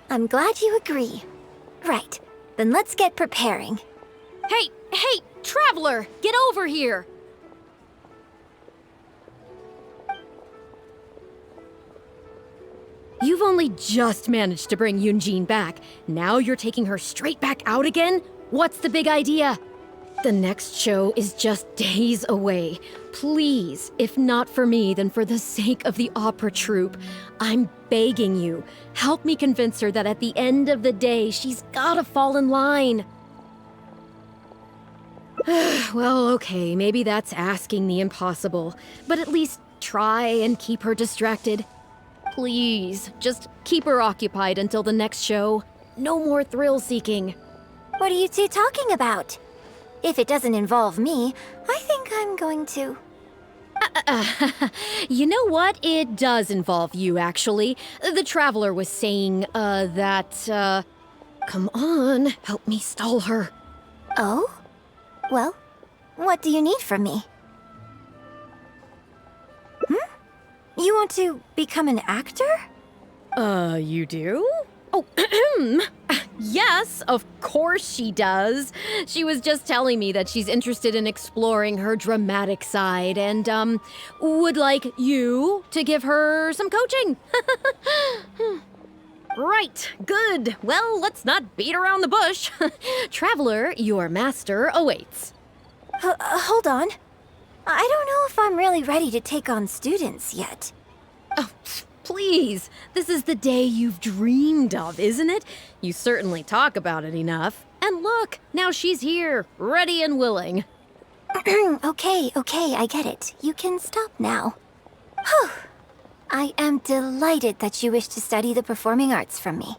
I'm glad you agree. Right, then let's get preparing. Hey, Traveler! Get over here! You've only just managed to bring Yunjin back. Now you're taking her straight back out again? What's the big idea? The next show is just days away. Please, if not for me, then for the sake of the opera troupe, I'm begging you, help me convince her that at the end of the day, she's gotta fall in line. Well, okay, maybe that's asking the impossible, but at least try and keep her distracted. Please, just keep her occupied until the next show. No more thrill-seeking. What are you two talking about? If it doesn't involve me, I think I'm going to... You know what? It does involve you, actually. The Traveler was saying, Come on, help me stall her. Oh? Well, what do you need from me? You want to become an actor? You do? Oh, yes, of course she does. She was just telling me that she's interested in exploring her dramatic side and, would like you to give her some coaching. Right, good. Well, let's not beat around the bush. Traveler, your master awaits. Hold on. I don't know if I'm really ready to take on students yet. Oh, please. This is the day you've dreamed of, isn't it? You certainly talk about it enough. And look, now she's here, ready and willing. Okay, I get it. You can stop now. Whew. I am delighted that you wish to study the performing arts from me.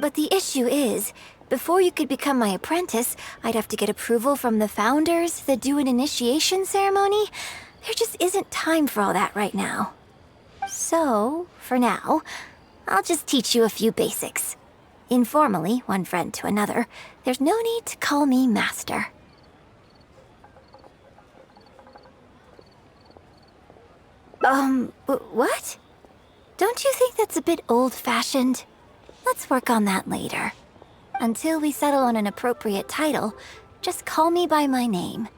But the issue is, before you could become my apprentice, I'd have to get approval from the founders that do an initiation ceremony. There just isn't time for all that right now. So, for now, I'll just teach you a few basics. Informally, one friend to another, there's no need to call me master. What? Don't you think that's a bit old-fashioned? Let's work on that later. Until we settle on an appropriate title, just call me by my name.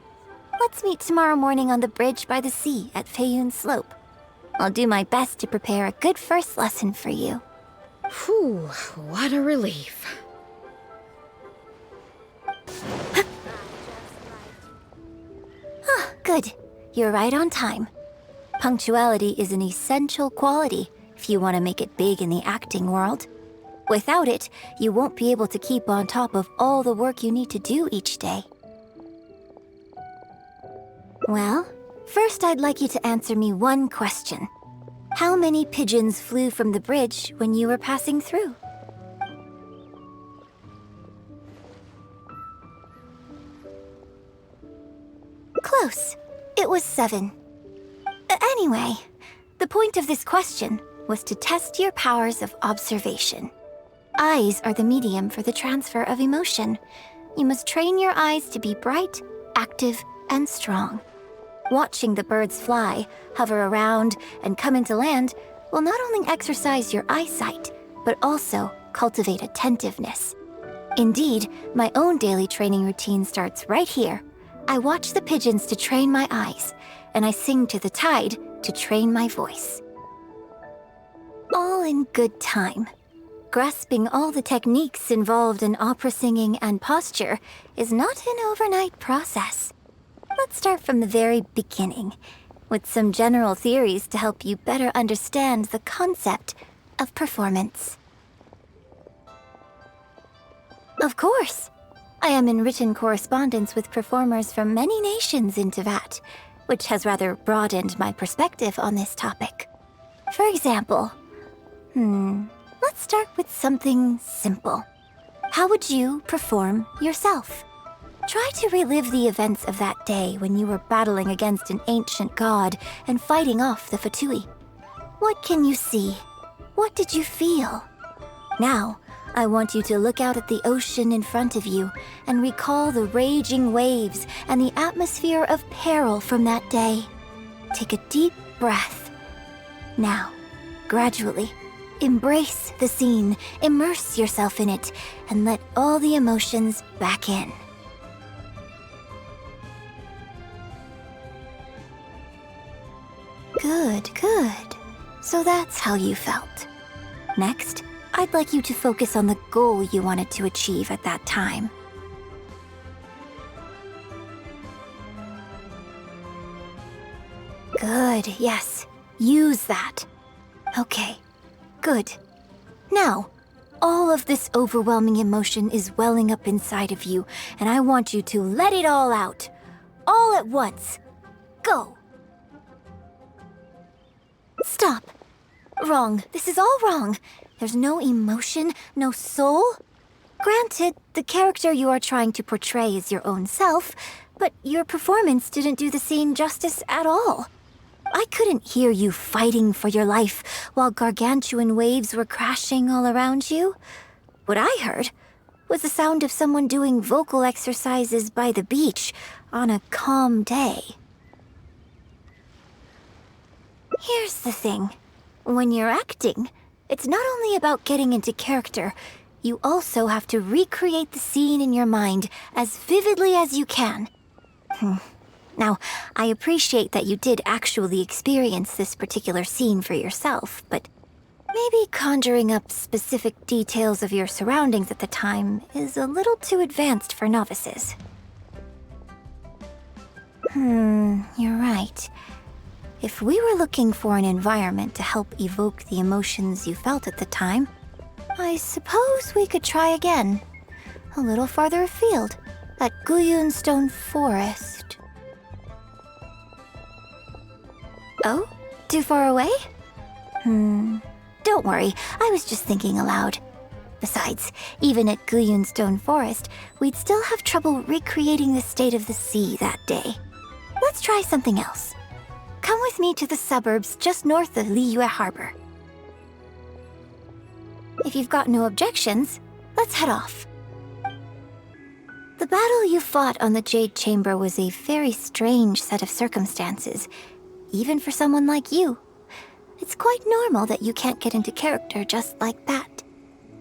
Let's meet tomorrow morning on the bridge by the sea at Feiyun Slope. I'll do my best to prepare a good first lesson for you. Whew, what a relief. Good. You're right on time. Punctuality is an essential quality if you want to make it big in the acting world. Without it, you won't be able to keep on top of all the work you need to do each day. Well, first I'd like you to answer me one question. How many pigeons flew from the bridge when you were passing through? Close. It was 7. Anyway, the point of this question was to test your powers of observation. Eyes are the medium for the transfer of emotion. You must train your eyes to be bright, active, and strong. Watching the birds fly, hover around, and come into land will not only exercise your eyesight, but also cultivate attentiveness. Indeed, my own daily training routine starts right here. I watch the pigeons to train my eyes, and I sing to the tide to train my voice. All in good time. Grasping all the techniques involved in opera singing and posture is not an overnight process. Let's start from the very beginning, with some general theories to help you better understand the concept of performance. Of course, I am in written correspondence with performers from many nations in Teyvat, which has rather broadened my perspective on this topic. For example, let's start with something simple. How would you perform yourself? Try to relive the events of that day when you were battling against an ancient god and fighting off the Fatui. What can you see? What did you feel? Now, I want you to look out at the ocean in front of you and recall the raging waves and the atmosphere of peril from that day. Take a deep breath. Now, gradually, Embrace the scene, immerse yourself in it, and let all the emotions back in. Good, good. So that's how you felt. Next, I'd like you to focus on the goal you wanted to achieve at that time. Good, yes. Use that. Okay, good. Now, all of this overwhelming emotion is welling up inside of you, and I want you to let it all out. All at once. Go! Stop. Wrong. This is all wrong. There's no emotion, no soul. Granted, the character you are trying to portray is your own self, but your performance didn't do the scene justice at all. I couldn't hear you fighting for your life while gargantuan waves were crashing all around you. What I heard was the sound of someone doing vocal exercises by the beach on a calm day. Here's the thing. When you're acting, it's not only about getting into character, you also have to recreate the scene in your mind as vividly as you can. Now, I appreciate that you did actually experience this particular scene for yourself, but maybe conjuring up specific details of your surroundings at the time is a little too advanced for novices. You're right. If we were looking for an environment to help evoke the emotions you felt at the time, I suppose we could try again. A little farther afield, at Guyunstone Forest. Oh? Too far away? Don't worry, I was just thinking aloud. Besides, even at Guyunstone Forest, we'd still have trouble recreating the state of the sea that day. Let's try something else. Come with me to the suburbs just north of Liyue Harbor. If you've got no objections, let's head off. The battle you fought on the Jade Chamber was a very strange set of circumstances, even for someone like you. It's quite normal that you can't get into character just like that.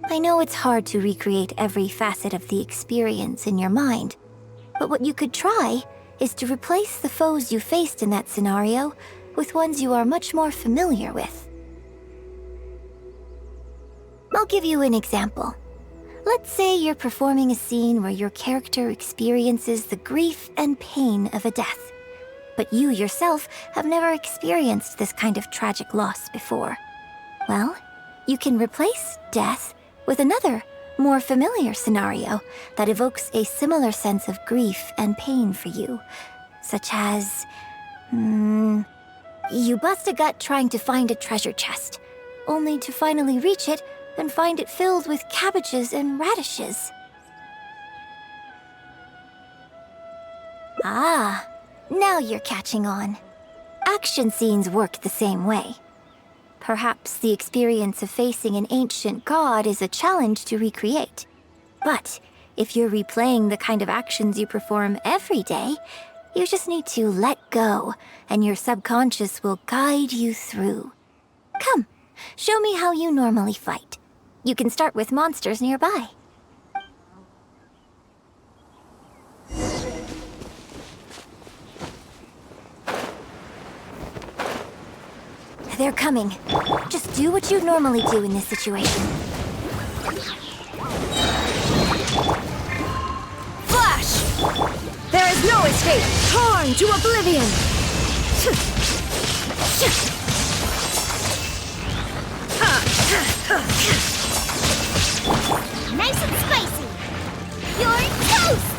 I know it's hard to recreate every facet of the experience in your mind, but what you could try is to replace the foes you faced in that scenario with ones you are much more familiar with. I'll give you an example. Let's say you're performing a scene where your character experiences the grief and pain of a death, but you yourself have never experienced this kind of tragic loss before. Well, you can replace death with another, more familiar scenario that evokes a similar sense of grief and pain for you, such as, you bust a gut trying to find a treasure chest, only to finally reach it and find it filled with cabbages and radishes. Ah, now you're catching on. Action scenes work the same way. Perhaps the experience of facing an ancient god is a challenge to recreate. But if you're replaying the kind of actions you perform every day, you just need to let go, and your subconscious will guide you through. Come, show me how you normally fight. You can start with monsters nearby. They're coming. Just do what you normally do in this situation. Flash! There is no escape! Torn to oblivion! Nice and spicy! You're toast!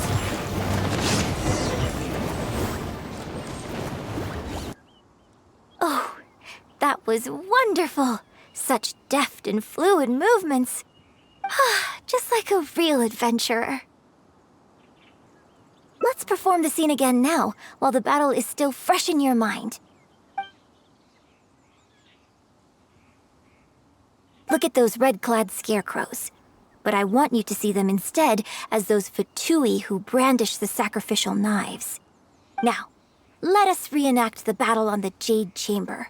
Oh, that was wonderful! Such deft and fluid movements. Just like a real adventurer. Let's perform the scene again now, while the battle is still fresh in your mind. Look at those red-clad scarecrows. But I want you to see them instead as those Fatui who brandish the sacrificial knives. Now, let us reenact the battle on the Jade Chamber.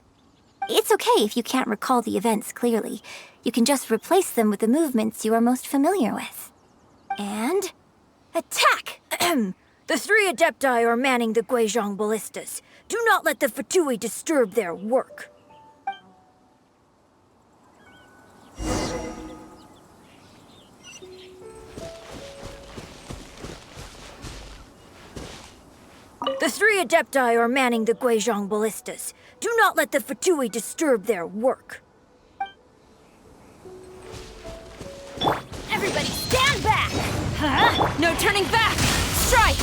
It's okay if you can't recall the events clearly. You can just replace them with the movements you are most familiar with. And... attack! The 3 Adepti are manning the Guizhong ballistas. Do not let the Fatui disturb their work. The 3 Adepti are manning the Guizhong ballistas. Do not let the Fatui disturb their work. Everybody stand back! Huh? No turning back! Strike!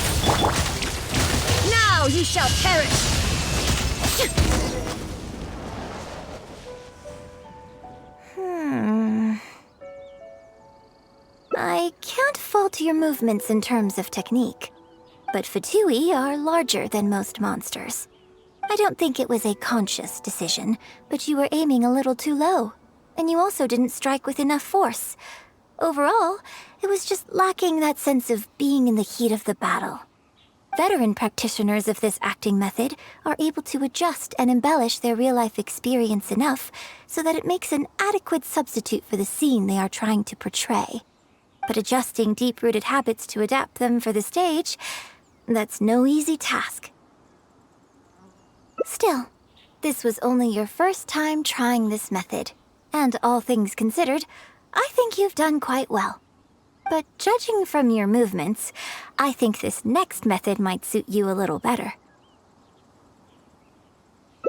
Now you shall perish! I can't fault your movements in terms of technique, but Fatui are larger than most monsters. I don't think it was a conscious decision, but you were aiming a little too low, and you also didn't strike with enough force. Overall, it was just lacking that sense of being in the heat of the battle. Veteran practitioners of this acting method are able to adjust and embellish their real-life experience enough so that it makes an adequate substitute for the scene they are trying to portray. But adjusting deep-rooted habits to adapt them for the stage, that's no easy task. Still, this was only your first time trying this method, and all things considered, I think you've done quite well. But judging from your movements, I think this next method might suit you a little better.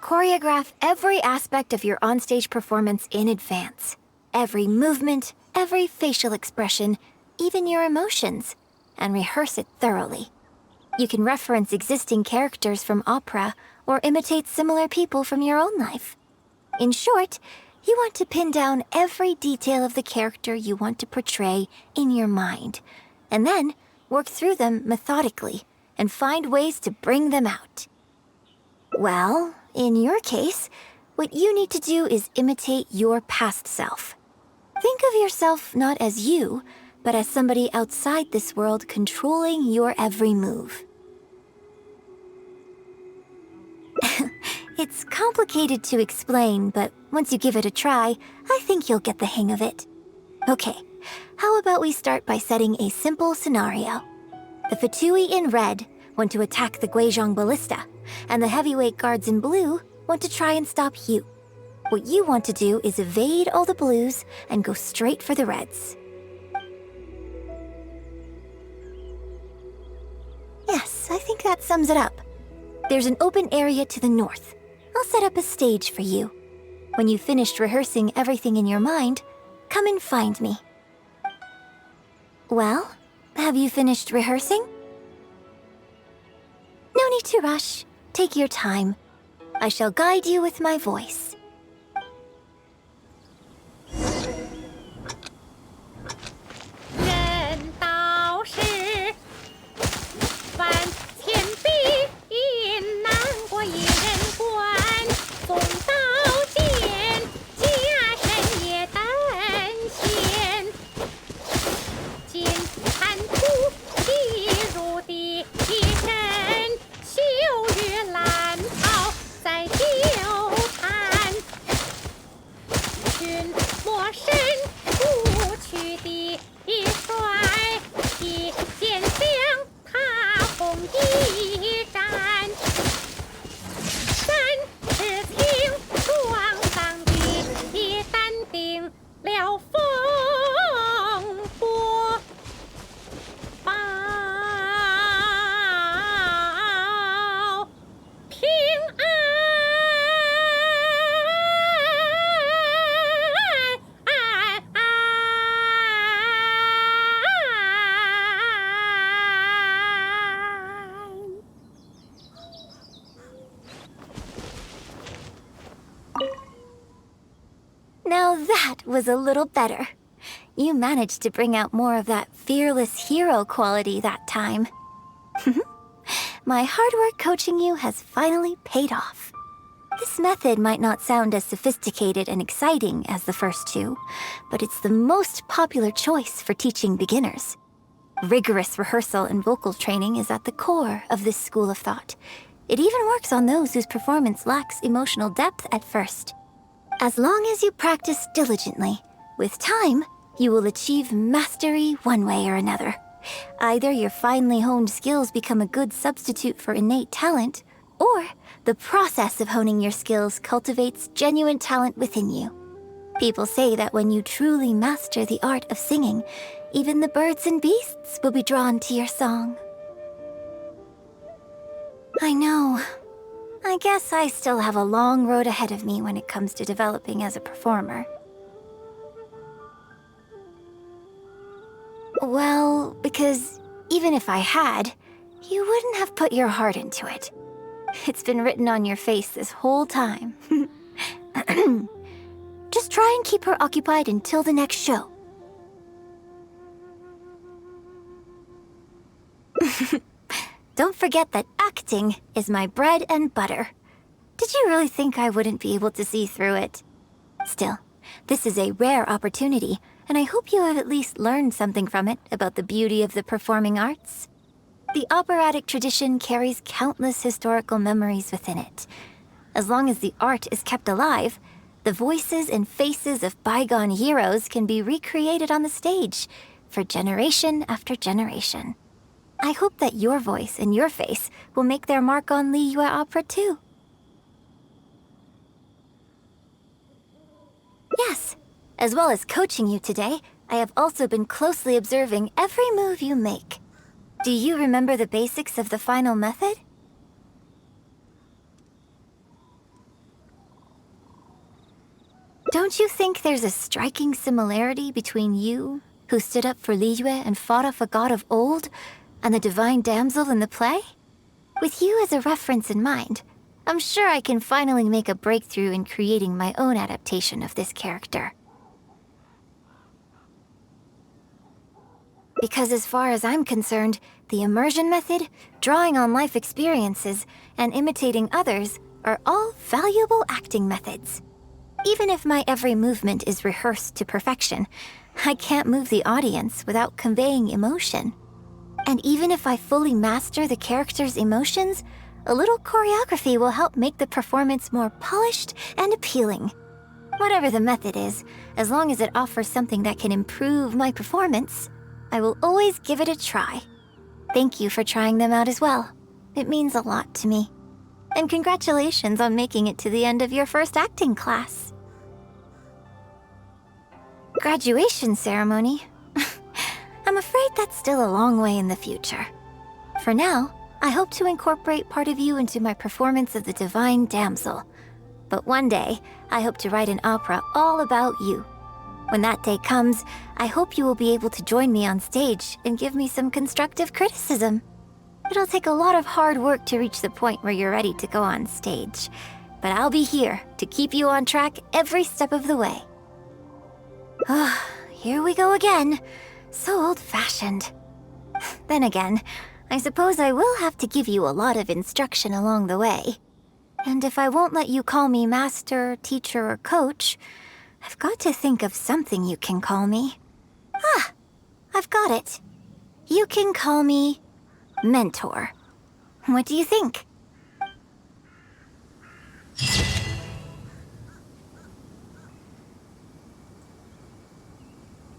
Choreograph every aspect of your onstage performance in advance. Every movement, every facial expression, even your emotions, and rehearse it thoroughly. You can reference existing characters from opera or imitate similar people from your own life. In short, you want to pin down every detail of the character you want to portray in your mind, and then work through them methodically and find ways to bring them out. Well, in your case, what you need to do is imitate your past self. Think of yourself not as you, but as somebody outside this world controlling your every move. It's complicated to explain, but once you give it a try, I think you'll get the hang of it. Okay, how about we start by setting a simple scenario? The Fatui in red want to attack the Guizhong ballista, and the heavyweight guards in blue want to try and stop you. What you want to do is evade all the blues and go straight for the reds. Yes, I think that sums it up. There's an open area to the north. I'll set up a stage for you. When you've finished rehearsing everything in your mind, come and find me. Well, have you finished rehearsing? No need to rush. Take your time. I shall guide you with my voice. Now that was a little better. You managed to bring out more of that fearless hero quality that time. My hard work coaching you has finally paid off. This method might not sound as sophisticated and exciting as the first two, but it's the most popular choice for teaching beginners. Rigorous rehearsal and vocal training is at the core of this school of thought. It even works on those whose performance lacks emotional depth at first. As long as you practice diligently, With time, you will achieve mastery one way or another. Either your finely honed skills become a good substitute for innate talent, or the process of honing your skills cultivates genuine talent within you. People say that when you truly master the art of singing, even the birds and beasts will be drawn to your song. I know. I guess I still have a long road ahead of me when it comes to developing as a performer. Well, because even if I had, you wouldn't have put your heart into it. It's been written on your face this whole time. Just try and keep her occupied until the next show. Don't forget that acting is my bread and butter. Did you really think I wouldn't be able to see through it? Still, this is a rare opportunity, and I hope you have at least learned something from it about the beauty of the performing arts. The operatic tradition carries countless historical memories within it. As long as the art is kept alive, the voices and faces of bygone heroes can be recreated on the stage for generation after generation. I hope that your voice and your face will make their mark on Liyue Opera too. Yes, as well as coaching you today, I have also been closely observing every move you make. Do you remember the basics of the final method? Don't you think there's a striking similarity between you, who stood up for Liyue and fought off a god of old, and the divine damsel in the play? With you as a reference in mind, I'm sure I can finally make a breakthrough in creating my own adaptation of this character. Because as far as I'm concerned, the immersion method, drawing on life experiences, and imitating others are all valuable acting methods. Even if my every movement is rehearsed to perfection, I can't move the audience without conveying emotion. And even if I fully master the character's emotions, a little choreography will help make the performance more polished and appealing. Whatever the method is, as long as it offers something that can improve my performance, I will always give it a try. Thank you for trying them out as well. It means a lot to me. And congratulations on making it to the end of your first acting class. Graduation ceremony? I'm afraid that's still a long way in the future. For now, I hope to incorporate part of you into my performance of the Divine Damsel. But one day, I hope to write an opera all about you. When that day comes, I hope you will be able to join me on stage and give me some constructive criticism. It'll take a lot of hard work to reach the point where you're ready to go on stage, but I'll be here to keep you on track every step of the way. Ah, here we go again. So old-fashioned. Then again, I suppose I will have to give you a lot of instruction along the way. And if I won't let you call me master, teacher, or coach, I've got to think of something you can call me. Ah, I've got it. You can call me mentor. What do you think?